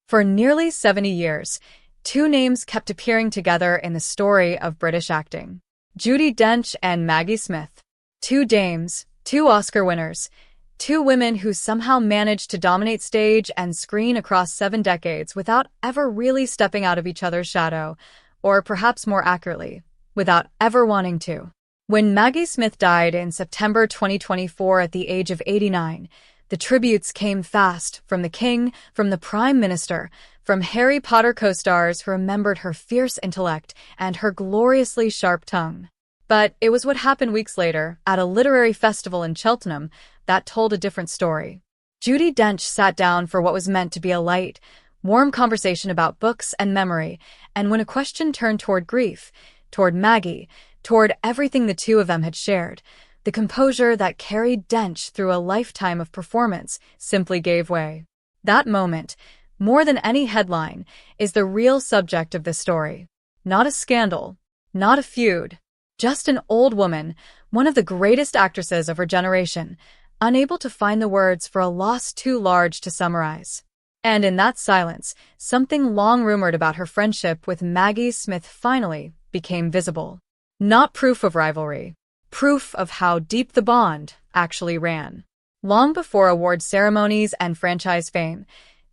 For nearly 70 years, two names kept appearing together in the story of British acting. Judi Dench and Maggie Smith. Two dames, two Oscar winners, two women who somehow managed to dominate stage and screen across 7 decades without ever really stepping out of each other's shadow, or perhaps more accurately, without ever wanting to. When Maggie Smith died in September 2024 at the age of 89, the tributes came fast from the King, from the Prime Minister, from Harry Potter co-stars who remembered her fierce intellect and her gloriously sharp tongue. But it was what happened weeks later, at a literary festival in Cheltenham, that told a different story. Judi Dench sat down for what was meant to be a light, warm conversation about books and memory, and when a question turned toward grief, toward Maggie, toward everything the two of them had shared, the composure that carried Dench through a lifetime of performance simply gave way. That moment, more than any headline, is the real subject of this story. Not a scandal, not a feud, just an old woman, one of the greatest actresses of her generation, unable to find the words for a loss too large to summarize. And in that silence, something long rumored about her friendship with Maggie Smith finally became visible. Not proof of rivalry, proof of how deep the bond actually ran. Long before award ceremonies and franchise fame,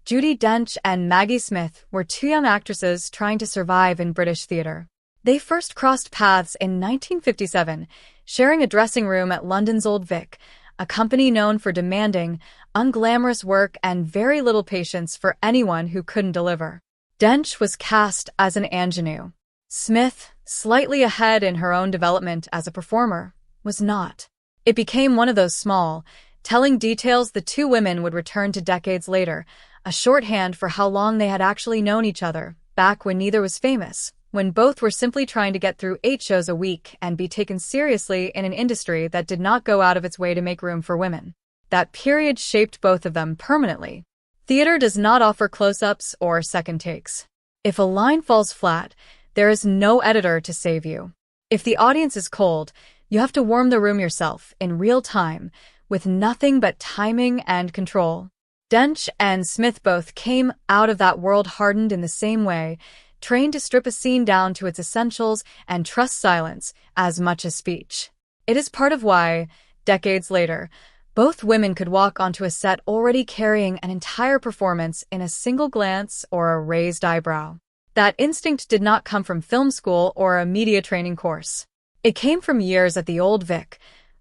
Judi Dench and Maggie Smith were two young actresses trying to survive in British theatre. They first crossed paths in 1957, sharing a dressing room at London's Old Vic, a company known for demanding, unglamorous work and very little patience for anyone who couldn't deliver. Dench was cast as an ingenue. Smith, slightly ahead in her own development as a performer, was not. It became one of those small, telling details the two women would return to decades later, a shorthand for how long they had actually known each other, back when neither was famous, when both were simply trying to get through 8 shows a week and be taken seriously in an industry that did not go out of its way to make room for women. That period shaped both of them permanently. Theater does not offer close-ups or second takes. If a line falls flat, there is no editor to save you. If the audience is cold, you have to warm the room yourself in real time, with nothing but timing and control. Dench and Smith both came out of that world hardened in the same way, trained to strip a scene down to its essentials and trust silence as much as speech. It is part of why, decades later, both women could walk onto a set already carrying an entire performance in a single glance or a raised eyebrow. That instinct did not come from film school or a media training course. It came from years at the Old Vic,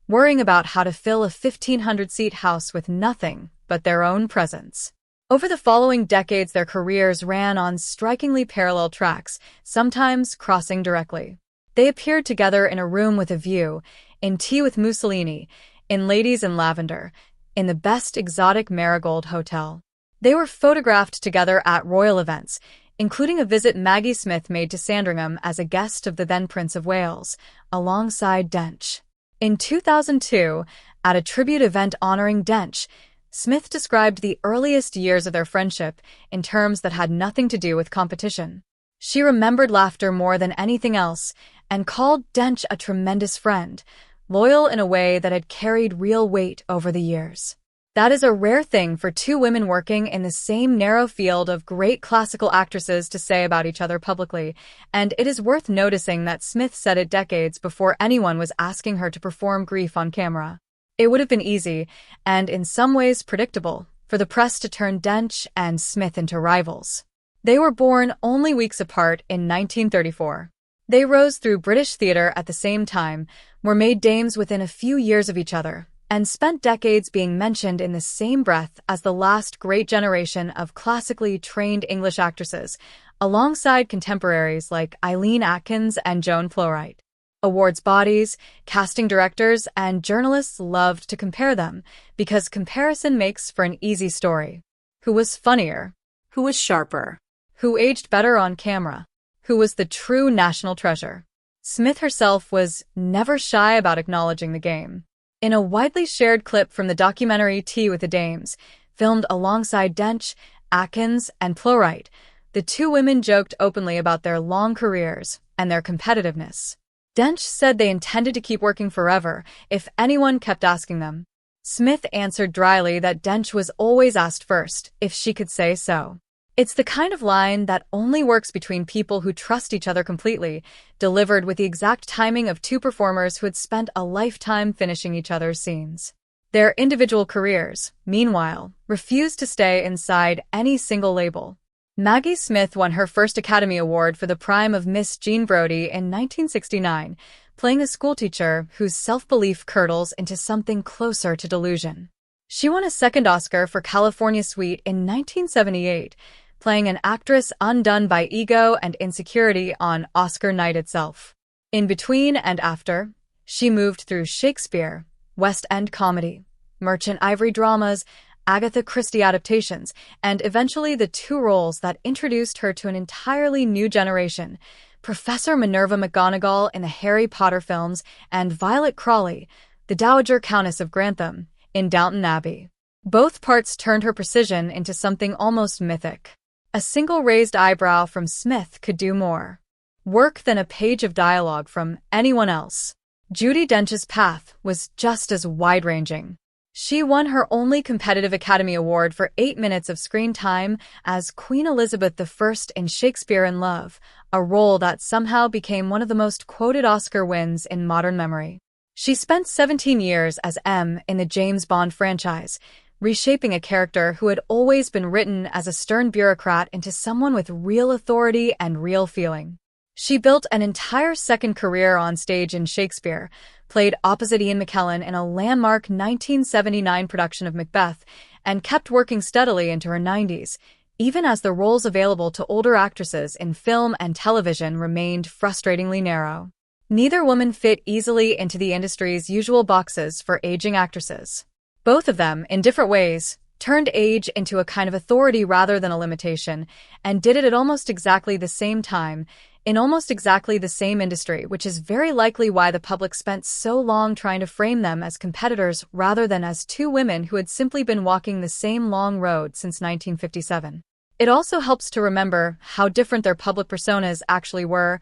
worrying about how to fill a 1,500-seat house with nothing but their own presence. Over the following decades, their careers ran on strikingly parallel tracks, sometimes crossing directly. They appeared together in A Room with a View, in Tea with Mussolini, in Ladies in Lavender, in the Best Exotic Marigold Hotel. They were photographed together at royal events, including a visit Maggie Smith made to Sandringham as a guest of the then Prince of Wales, alongside Dench. In 2002, at a tribute event honoring Dench, Smith described the earliest years of their friendship in terms that had nothing to do with competition. She remembered laughter more than anything else and called Dench a tremendous friend, loyal in a way that had carried real weight over the years. That is a rare thing for two women working in the same narrow field of great classical actresses to say about each other publicly, and it is worth noticing that Smith said it decades before anyone was asking her to perform grief on camera. It would have been easy, and in some ways predictable, for the press to turn Dench and Smith into rivals. They were born only weeks apart in 1934. They rose through British theatre at the same time, were made dames within a few years of each other, and spent decades being mentioned in the same breath as the last great generation of classically trained English actresses, alongside contemporaries like Eileen Atkins and Joan Plowright. Awards bodies, casting directors, and journalists loved to compare them, because comparison makes for an easy story. Who was funnier? Who was sharper? Who aged better on camera? Who was the true national treasure? Smith herself was never shy about acknowledging the game. In a widely shared clip from the documentary Tea with the Dames, filmed alongside Dench, Atkins, and Plowright, the two women joked openly about their long careers and their competitiveness. Dench said they intended to keep working forever if anyone kept asking them. Smith answered dryly that Dench was always asked first, if she could say so. It's the kind of line that only works between people who trust each other completely, delivered with the exact timing of two performers who had spent a lifetime finishing each other's scenes. Their individual careers, meanwhile, refused to stay inside any single label. Maggie Smith won her first Academy Award for the prime of Miss Jean Brodie in 1969, playing a schoolteacher whose self-belief curdles into something closer to delusion. She won a second Oscar for California Suite in 1978, playing an actress undone by ego and insecurity on Oscar night itself. In between and after, she moved through Shakespeare, West End comedy, Merchant Ivory dramas, Agatha Christie adaptations, and eventually the two roles that introduced her to an entirely new generation, Professor Minerva McGonagall in the Harry Potter films and Violet Crawley, the Dowager Countess of Grantham, in Downton Abbey. Both parts turned her precision into something almost mythic. A single raised eyebrow from Smith could do more work than a page of dialogue from anyone else. Judi Dench's path was just as wide-ranging. She won her only competitive Academy Award for 8 minutes of screen time as Queen Elizabeth I in Shakespeare in Love, a role that somehow became one of the most quoted Oscar wins in modern memory. She spent 17 years as M in the James Bond franchise, reshaping a character who had always been written as a stern bureaucrat into someone with real authority and real feeling. She built an entire second career on stage in Shakespeare, played opposite Ian McKellen in a landmark 1979 production of Macbeth, and kept working steadily into her 90s, even as the roles available to older actresses in film and television remained frustratingly narrow. Neither woman fit easily into the industry's usual boxes for aging actresses. Both of them, in different ways, turned age into a kind of authority rather than a limitation, and did it at almost exactly the same time, in almost exactly the same industry, which is very likely why the public spent so long trying to frame them as competitors rather than as two women who had simply been walking the same long road since 1957. It also helps to remember how different their public personas actually were,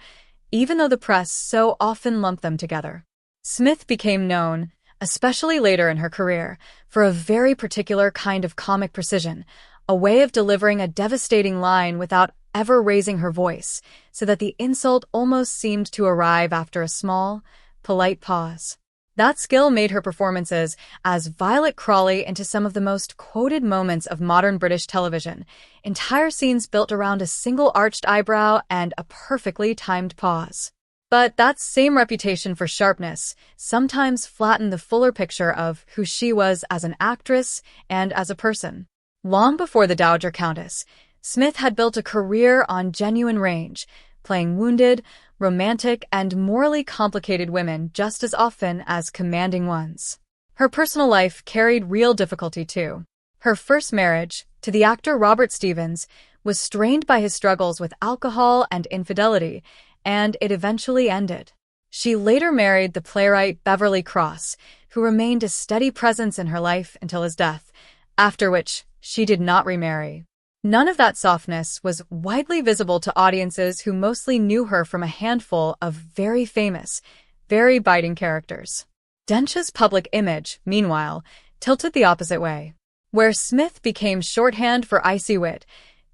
even though the press so often lumped them together. Smith became known, especially later in her career, for a very particular kind of comic precision, a way of delivering a devastating line without ever raising her voice, so that the insult almost seemed to arrive after a small, polite pause. That skill made her performances as Violet Crawley into some of the most quoted moments of modern British television, entire scenes built around a single arched eyebrow and a perfectly timed pause. But that same reputation for sharpness sometimes flattened the fuller picture of who she was as an actress and as a person. Long before the Dowager Countess, Smith had built a career on genuine range, playing wounded, romantic, and morally complicated women just as often as commanding ones. Her personal life carried real difficulty too. Her first marriage, to the actor Robert Stevens, was strained by his struggles with alcohol and infidelity, and it eventually ended. She later married the playwright Beverly Cross, who remained a steady presence in her life until his death, after which she did not remarry. None of that softness was widely visible to audiences who mostly knew her from a handful of very famous, very biting characters. Dench's public image, meanwhile, tilted the opposite way. Where Smith became shorthand for icy wit,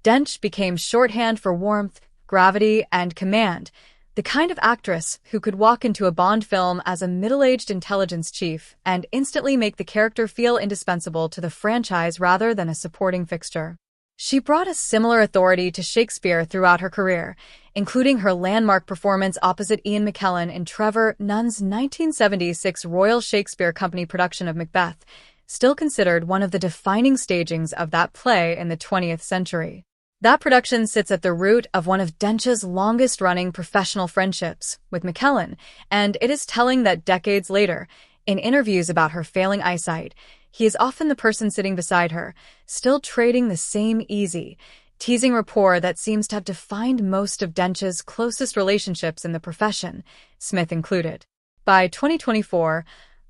Dench became shorthand for warmth, gravity, and command, the kind of actress who could walk into a Bond film as a middle-aged intelligence chief and instantly make the character feel indispensable to the franchise rather than a supporting fixture. She brought a similar authority to Shakespeare throughout her career, including her landmark performance opposite Ian McKellen in Trevor Nunn's 1976 Royal Shakespeare Company production of Macbeth, still considered one of the defining stagings of that play in the 20th century. That production sits at the root of one of Dench's longest-running professional friendships with McKellen, and it is telling that decades later, in interviews about her failing eyesight, he is often the person sitting beside her, still trading the same easy, teasing rapport that seems to have defined most of Dench's closest relationships in the profession, Smith included. By 2024,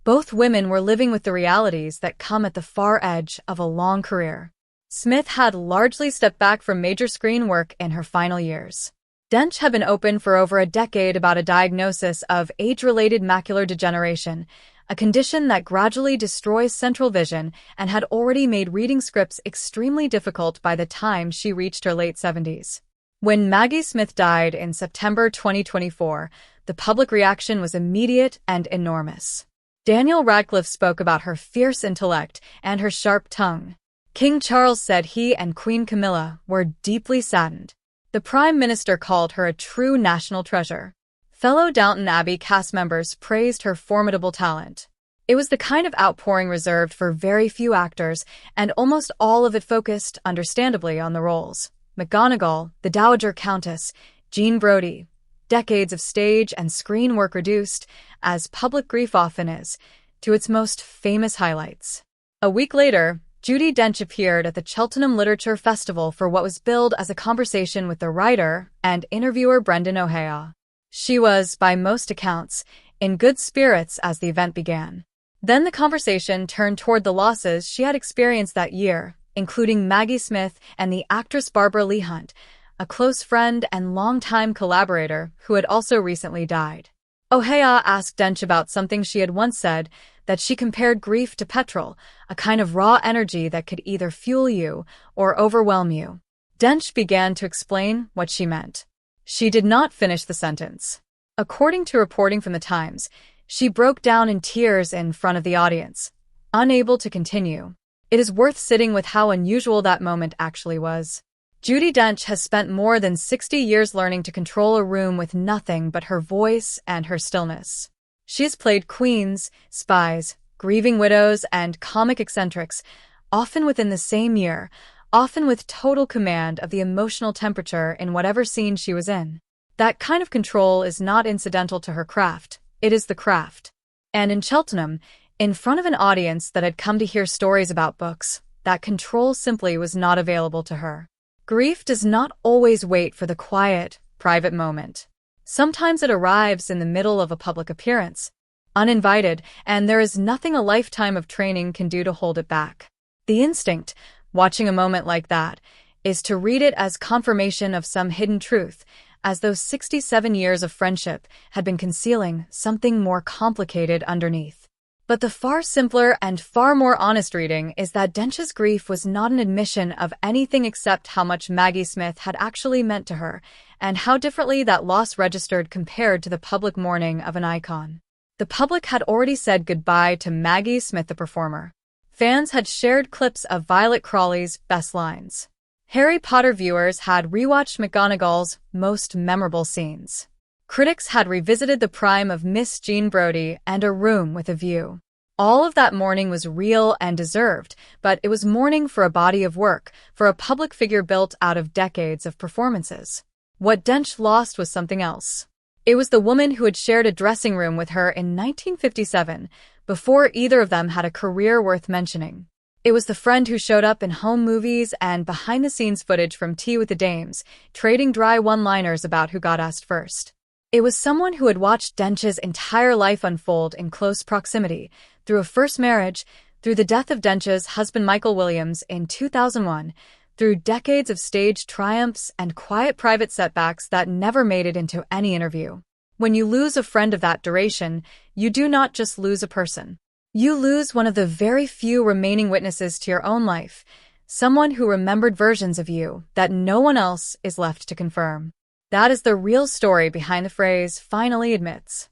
both women were living with the realities that come at the far edge of a long career. Smith had largely stepped back from major screen work in her final years. Dench had been open for over a decade about a diagnosis of age-related macular degeneration, a condition that gradually destroys central vision and had already made reading scripts extremely difficult by the time she reached her late 70s. When Maggie Smith died in September 2024, the public reaction was immediate and enormous. Daniel Radcliffe spoke about her fierce intellect and her sharp tongue. King Charles said he and Queen Camilla were deeply saddened. The Prime Minister called her a true national treasure. Fellow Downton Abbey cast members praised her formidable talent. It was the kind of outpouring reserved for very few actors, and almost all of it focused, understandably, on the roles. McGonagall, the Dowager Countess, Jean Brodie. Decades of stage and screen work reduced, as public grief often is, to its most famous highlights. A week later, Judi Dench appeared at the Cheltenham Literature Festival for what was billed as a conversation with the writer and interviewer Brendan O'Hara. She was, by most accounts, in good spirits as the event began. Then the conversation turned toward the losses she had experienced that year, including Maggie Smith and the actress Barbara Lee Hunt, a close friend and longtime collaborator who had also recently died. O'Hara asked Dench about something she had once said, that she compared grief to petrol, a kind of raw energy that could either fuel you or overwhelm you. Dench began to explain what she meant. She did not finish the sentence. According to reporting from the Times, she broke down in tears in front of the audience, unable to continue. It is worth sitting with how unusual that moment actually was. Judi Dench has spent more than 60 years learning to control a room with nothing but her voice and her stillness. She has played queens, spies, grieving widows, and comic eccentrics, often within the same year, often with total command of the emotional temperature in whatever scene she was in. That kind of control is not incidental to her craft, it is the craft. And in Cheltenham, in front of an audience that had come to hear stories about books, that control simply was not available to her. Grief does not always wait for the quiet, private moment. Sometimes it arrives in the middle of a public appearance, uninvited, and there is nothing a lifetime of training can do to hold it back. The instinct, watching a moment like that, is to read it as confirmation of some hidden truth, as though 67 years of friendship had been concealing something more complicated underneath. But the far simpler and far more honest reading is that Dench's grief was not an admission of anything except how much Maggie Smith had actually meant to her, and how differently that loss registered compared to the public mourning of an icon. The public had already said goodbye to Maggie Smith the performer. Fans had shared clips of Violet Crawley's best lines. Harry Potter viewers had rewatched McGonagall's most memorable scenes. Critics had revisited the prime of Miss Jean Brodie and A Room with a View. All of that mourning was real and deserved, but it was mourning for a body of work, for a public figure built out of decades of performances. What Dench lost was something else. It was the woman who had shared a dressing room with her in 1957, before either of them had a career worth mentioning. It was the friend who showed up in home movies and behind-the-scenes footage from Tea with the Dames, trading dry one-liners about who got asked first. It was someone who had watched Dench's entire life unfold in close proximity, through a first marriage, through the death of Dench's husband Michael Williams in 2001, through decades of staged triumphs and quiet private setbacks that never made it into any interview. When you lose a friend of that duration, you do not just lose a person. You lose one of the very few remaining witnesses to your own life, someone who remembered versions of you that no one else is left to confirm. That is the real story behind the phrase, finally admits.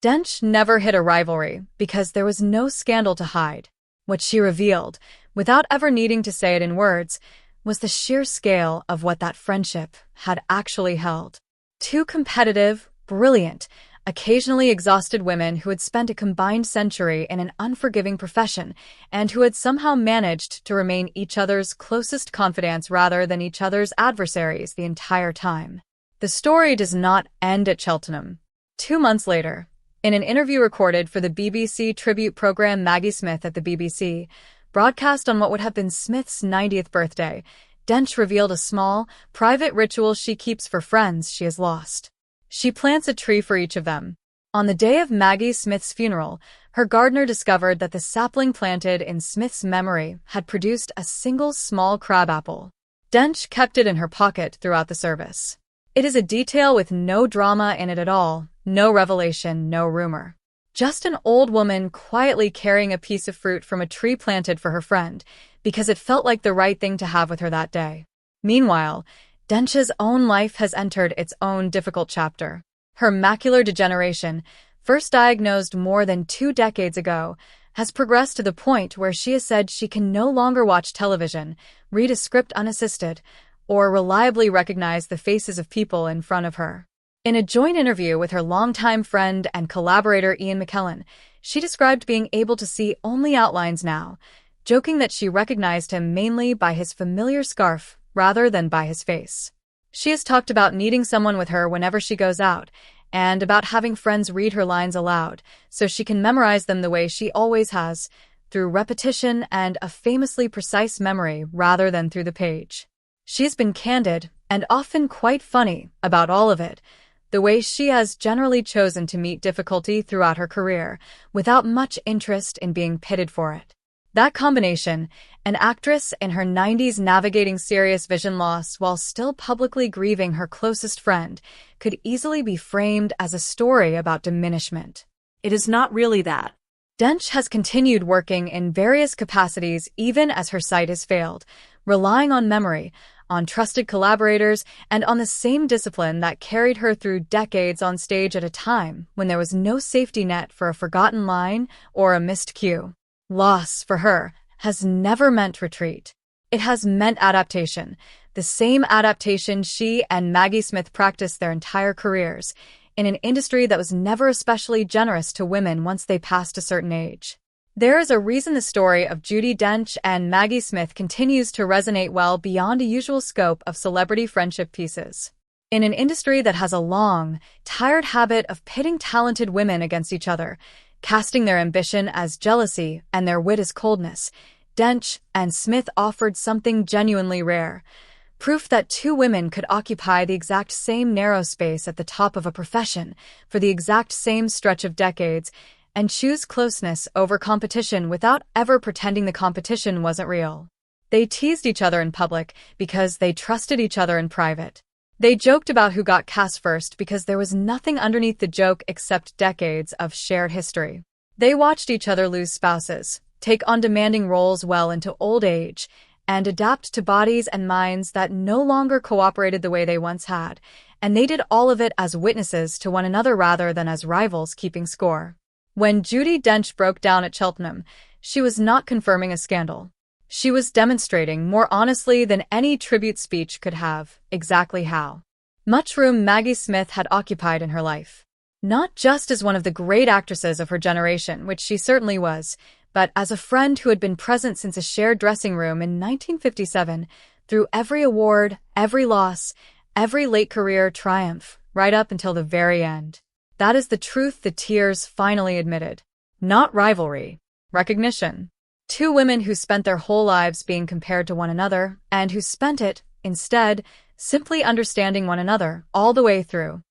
Dench never hid a rivalry because there was no scandal to hide. What she revealed, without ever needing to say it in words, was the sheer scale of what that friendship had actually held. Two competitive, brilliant, occasionally exhausted women who had spent a combined century in an unforgiving profession and who had somehow managed to remain each other's closest confidants rather than each other's adversaries the entire time. The story does not end at Cheltenham. 2 months later, in an interview recorded for the BBC tribute program Maggie Smith at the BBC, broadcast on what would have been Smith's 90th birthday, Dench revealed a small, private ritual she keeps for friends she has lost. She plants a tree for each of them. On the day of Maggie Smith's funeral, her gardener discovered that the sapling planted in Smith's memory had produced a single small crabapple. Dench kept it in her pocket throughout the service. It is a detail with no drama in it at all, no revelation, no rumor. just an old woman quietly carrying a piece of fruit from a tree planted for her friend, because it felt like the right thing to have with her that day. Meanwhile, Dench's own life has entered its own difficult chapter. Her macular degeneration, first diagnosed more than 2 decades ago, has progressed to the point where she has said she can no longer watch television, read a script unassisted, or reliably recognize the faces of people in front of her. In a joint interview with her longtime friend and collaborator Ian McKellen, she described being able to see only outlines now, joking that she recognized him mainly by his familiar scarf rather than by his face. She has talked about needing someone with her whenever she goes out, and about having friends read her lines aloud so she can memorize them the way she always has, through repetition and a famously precise memory rather than through the page. She's been candid, and often quite funny, about all of it, the way she has generally chosen to meet difficulty throughout her career, without much interest in being pitted for it. That combination, an actress in her 90s navigating serious vision loss while still publicly grieving her closest friend, could easily be framed as a story about diminishment. It is not really that. Dench has continued working in various capacities even as her sight has failed, relying on memory, on trusted collaborators, and on the same discipline that carried her through decades on stage at a time when there was no safety net for a forgotten line or a missed cue. Loss, for her, has never meant retreat. It has meant adaptation, the same adaptation she and Maggie Smith practiced their entire careers, in an industry that was never especially generous to women once they passed a certain age. There is a reason the story of Judi Dench and Maggie Smith continues to resonate well beyond a usual scope of celebrity friendship pieces. In an industry that has a long, tired habit of pitting talented women against each other, casting their ambition as jealousy and their wit as coldness, Dench and Smith offered something genuinely rare. Proof that 2 women could occupy the exact same narrow space at the top of a profession for the exact same stretch of decades and choose closeness over competition without ever pretending the competition wasn't real. They teased each other in public because they trusted each other in private. They joked about who got cast first because there was nothing underneath the joke except decades of shared history. They watched each other lose spouses, take on demanding roles well into old age, and adapt to bodies and minds that no longer cooperated the way they once had, and they did all of it as witnesses to one another rather than as rivals keeping score. When Judi Dench broke down at Cheltenham, she was not confirming a scandal. She was demonstrating, more honestly than any tribute speech could have, exactly how much room Maggie Smith had occupied in her life. Not just as one of the great actresses of her generation, which she certainly was, but as a friend who had been present since a shared dressing room in 1957, through every award, every loss, every late career triumph, right up until the very end. That is the truth the tears finally admitted. Not rivalry. Recognition. 2 women who spent their whole lives being compared to one another, and who spent it, instead, simply understanding one another all the way through.